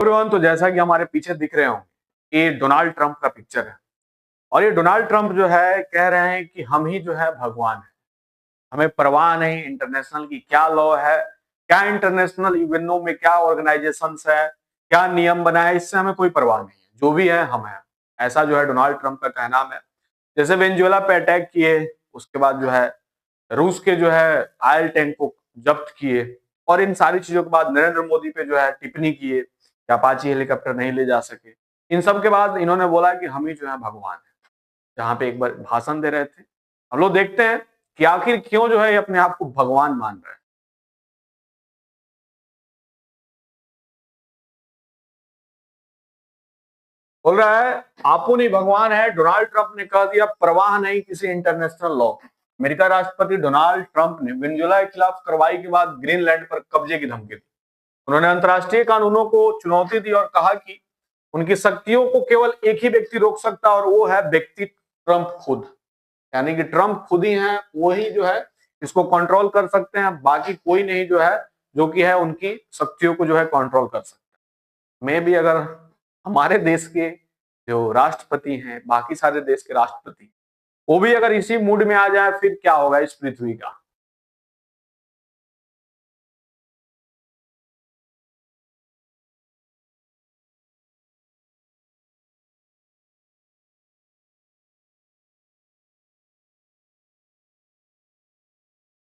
Everyone, तो जैसा कि हमारे पीछे दिख रहे हो, ये डोनाल्ड ट्रंप का पिक्चर है। और ये डोनाल्ड ट्रंप जो है कह रहे हैं कि हम ही जो है भगवान है। हमें परवाह नहीं इंटरनेशनल की क्या लॉ है, क्या इंटरनेशनल यूएनओ में क्या ऑर्गेनाइजेशंस है, क्या नियम बना है, इससे हमें कोई परवाह नहीं है। जो भी है हम है, ऐसा जो है डोनाल्ड ट्रंप का कहना है। जैसे वेनेजुएला पे अटैक किए, उसके बाद जो है रूस के जो है ऑयल टैंक को जब्त किए, और इन सारी चीजों के बाद नरेंद्र मोदी पे जो है टिप्पणी किए कि अपाची हेलीकॉप्टर नहीं ले जा सके। इन सब के बाद इन्होंने बोला कि हम ही जो है भगवान है। जहां पे एक बार भाषण दे रहे थे, हम लोग देखते हैं कि आखिर क्यों जो है ये अपने आप को भगवान मान रहे हैं। बोल रहा है आपू नहीं भगवान है। डोनाल्ड ट्रंप ने कह दिया परवाह नहीं किसी इंटरनेशनल लॉ। अमेरिका राष्ट्रपति डोनाल्ड ट्रंप ने वेनेजुएला के खिलाफ कार्रवाई के बाद ग्रीनलैंड पर कब्जे की धमकी दी। उन्होंने अंतर्राष्ट्रीय कानूनों को चुनौती दी और कहा कि उनकी शक्तियों को केवल एक ही व्यक्ति रोक सकता और वो है व्यक्ति ट्रंप खुद। यानी कि ट्रंप खुद ही हैं, वही जो है इसको कंट्रोल कर सकते हैं, बाकी कोई नहीं जो है जो कि है उनकी शक्तियों को जो है कंट्रोल कर सकता है। मैं भी अगर हमारे देश के जो राष्ट्रपति हैं, बाकी सारे देश के राष्ट्रपति, वो भी अगर इसी मूड में आ जाए फिर क्या होगा इस पृथ्वी का।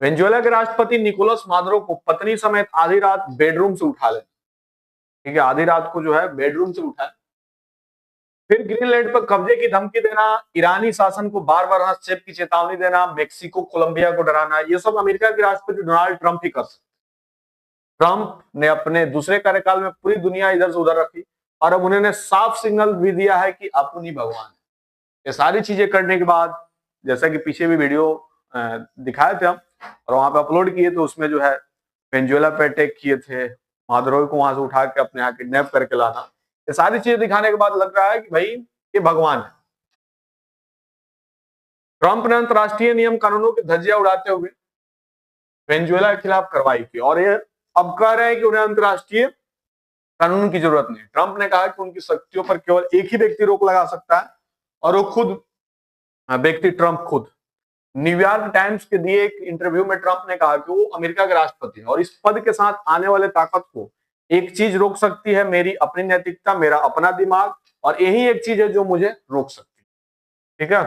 वेनेजुएला के राष्ट्रपति निकोलस मादुरो को पत्नी समेत आधी रात बेडरूम से उठा ले। ठीक है, आधी रात को जो है बेडरूम से उठा। फिर ग्रीनलैंड पर कब्जे की धमकी देना, ईरानी शासन को बार बार हस्तक्षेप की चेतावनी देना, मेक्सिको कोलंबिया को डराना, ये सब अमेरिका के राष्ट्रपति डोनाल्ड ट्रंप ही कर सकते। ट्रंप ने अपने दूसरे कार्यकाल में पूरी दुनिया इधर से उधर रखी, और अब उन्होंने साफ सिग्नल भी दिया है कि अपनी भगवान है। ये सारी चीजें करने के बाद, जैसा कि पीछे भी वीडियो दिखाए थे हम और वहां पे अपलोड किए, तो उसमें जो है वेनेजुएला पे अटैक किए थे, मादुरो को वहां से उठा के अपने यहाँ किडनैप करके लाना, ये सारी चीजें दिखाने के बाद लग रहा है कि भाई ये भगवान है। ट्रंप ने अंतरराष्ट्रीय नियम कानूनों की धज्जियां उड़ाते हुए वेनेजुएला के खिलाफ कार्रवाई की, और ये अब कह रहे हैं कि उन्हें अंतरराष्ट्रीय कानून की जरूरत नहीं। ट्रंप ने कहा कि उनकी शक्तियों पर केवल एक ही व्यक्ति रोक लगा सकता है, और वो खुद व्यक्ति ट्रंप खुद। न्यूयॉर्क टाइम्स के दिए एक इंटरव्यू में ट्रंप ने कहा कि वो अमेरिका के राष्ट्रपति हैं और इस पद के साथ आने वाले ताकत को एक चीज रोक सकती है, मेरी अपनी नैतिकता, मेरा अपना दिमाग, और यही एक चीज है जो मुझे रोक सकती है। ठीक है,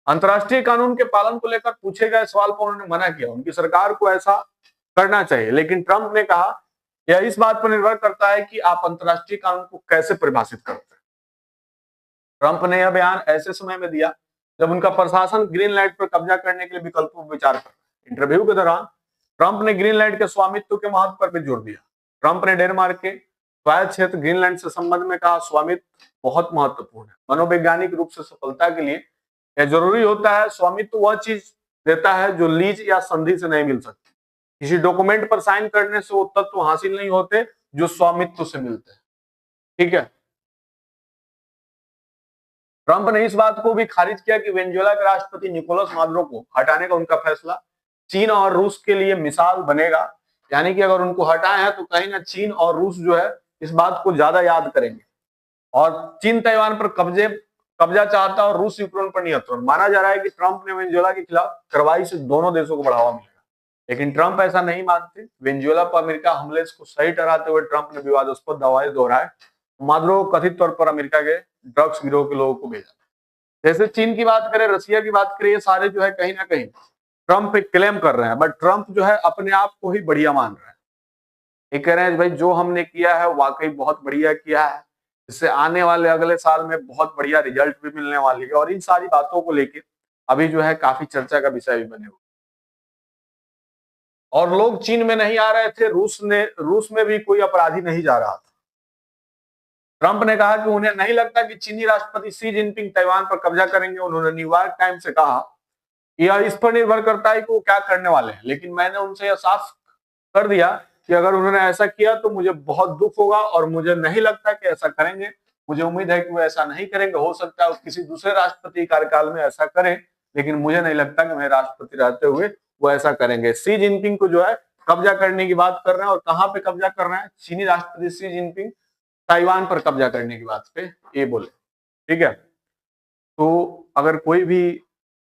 अंतर्राष्ट्रीय कानून के पालन को लेकर पूछे गए सवाल पर उन्होंने मना किया। उनकी सरकार को ऐसा करना चाहिए, लेकिन ट्रंप ने कहा यह इस बात पर निर्भर करता है कि आप अंतर्राष्ट्रीय कानून को कैसे परिभाषित करते हैं। ट्रंप ने यह बयान ऐसे समय में दिया जब उनका प्रशासन ग्रीनलैंड पर कब्जा करने के लिए विकल्पों पर विचार कर रहा है। इंटरव्यू के दौरान ट्रंप ने ग्रीनलैंड के स्वामित्व के महत्व पर भी जोर दिया। ट्रंप ने डेनमार्क के स्वायत्त क्षेत्र ग्रीनलैंड से संबंध में कहा, स्वामित्व बहुत महत्वपूर्ण है। मनोवैज्ञानिक रूप से सफलता के लिए यह जरूरी होता है। स्वामित्व वह चीज देता है जो लीज या संधि से नहीं मिल सकती। किसी डॉक्यूमेंट पर साइन करने से वो तत्व हासिल नहीं होते जो स्वामित्व से मिलते हैं। ठीक है, ट्रंप ने इस बात को भी खारिज किया कि वेनेजुएला के राष्ट्रपति निकोलस मादुरो को हटाने का उनका फैसला चीन और रूस के लिए मिसाल बनेगा। यानी कि अगर उनको हटाए हैं तो कहीं ना चीन और रूस जो है इस बात को ज्यादा याद करेंगे, और चीन ताइवान पर कब्जा चाहता है और रूस यूक्रेन पर नियंत्रण। माना जा रहा है कि ट्रंप ने वेनेजुएला के खिलाफ कार्रवाई से दोनों देशों को बढ़ावा मिलेगा, लेकिन ट्रंप ऐसा नहीं मानते। वेनेजुएला पर अमेरिका हमले को सही ठहराते हुए ट्रंप ने विवादास्पद दावे दोहराए। मादुरो को कथित तौर पर अमेरिका के ड्रग्स गिरोह के लोगों को भेजा। जैसे चीन की बात करें, रसिया की बात करें, ये सारे जो है कहीं ना कहीं ट्रंप पे क्लेम कर रहे हैं, बट ट्रंप जो है अपने आप को ही बढ़िया मान रहे हैं। ये कह रहे हैं भाई जो हमने किया है वाकई बहुत बढ़िया किया है, इससे आने वाले अगले साल में बहुत बढ़िया रिजल्ट भी मिलने वाली है। और इन सारी बातों को लेके अभी जो है काफी चर्चा का विषय भी बने हुए, और लोग चीन में नहीं आ रहे थे, रूस में भी कोई अपराधी नहीं जा रहा था। ट्रंप ने कहा कि उन्हें नहीं लगता कि चीनी राष्ट्रपति शी जिनपिंग ताइवान पर कब्जा करेंगे। उन्होंने न्यूयॉर्क टाइम्स से कहा यह इस पर निर्भर करता है कि वो क्या करने वाले हैं, लेकिन मैंने उनसे यह साफ कर दिया कि अगर उन्होंने ऐसा किया तो मुझे बहुत दुख होगा, और मुझे नहीं लगता कि ऐसा करेंगे। मुझे उम्मीद है कि वो ऐसा नहीं करेंगे। हो सकता है वो किसी दूसरे राष्ट्रपति कार्यकाल में ऐसा करें, लेकिन मुझे नहीं लगता कि मेरे राष्ट्रपति रहते हुए वो ऐसा करेंगे। शी जिनपिंग को जो है कब्जा करने की बात कर रहे हैं, और कहां पे कब्जा कर रहे हैं? चीनी राष्ट्रपति शी जिनपिंग ताइवान पर कब्जा करने की बात पे ये बोले। ठीक है, तो अगर कोई भी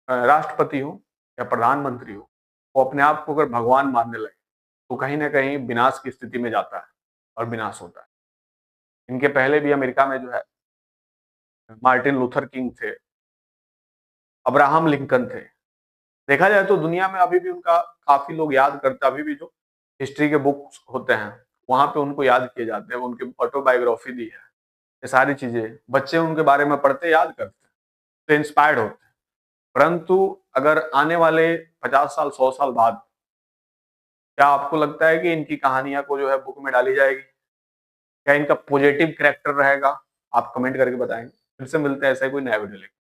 राष्ट्रपति हो या प्रधानमंत्री हो, वो अपने आप को अगर भगवान मानने लगे तो कहीं ना कहीं विनाश की स्थिति में जाता है और विनाश होता है। इनके पहले भी अमेरिका में जो है मार्टिन लूथर किंग थे, अब्राहम लिंकन थे। देखा जाए तो दुनिया में अभी भी उनका काफी लोग याद करते हैं, अभी भी जो हिस्ट्री के बुक्स होते हैं वहां पे उनको याद किए जाते हैं, उनकी ऑटोबायोग्राफी दी है, ये सारी चीजें बच्चे उनके बारे में पढ़ते याद करते हैं, तो इंस्पायर्ड होते हैं। परंतु अगर आने वाले 50 साल 100 साल बाद क्या आपको लगता है कि इनकी कहानियां को जो है बुक में डाली जाएगी? क्या इनका पॉजिटिव कैरेक्टर रहेगा? आप कमेंट करके बताएंगे। फिर से मिलते हैं ऐसा ही कोई नया वीडियो लेकर।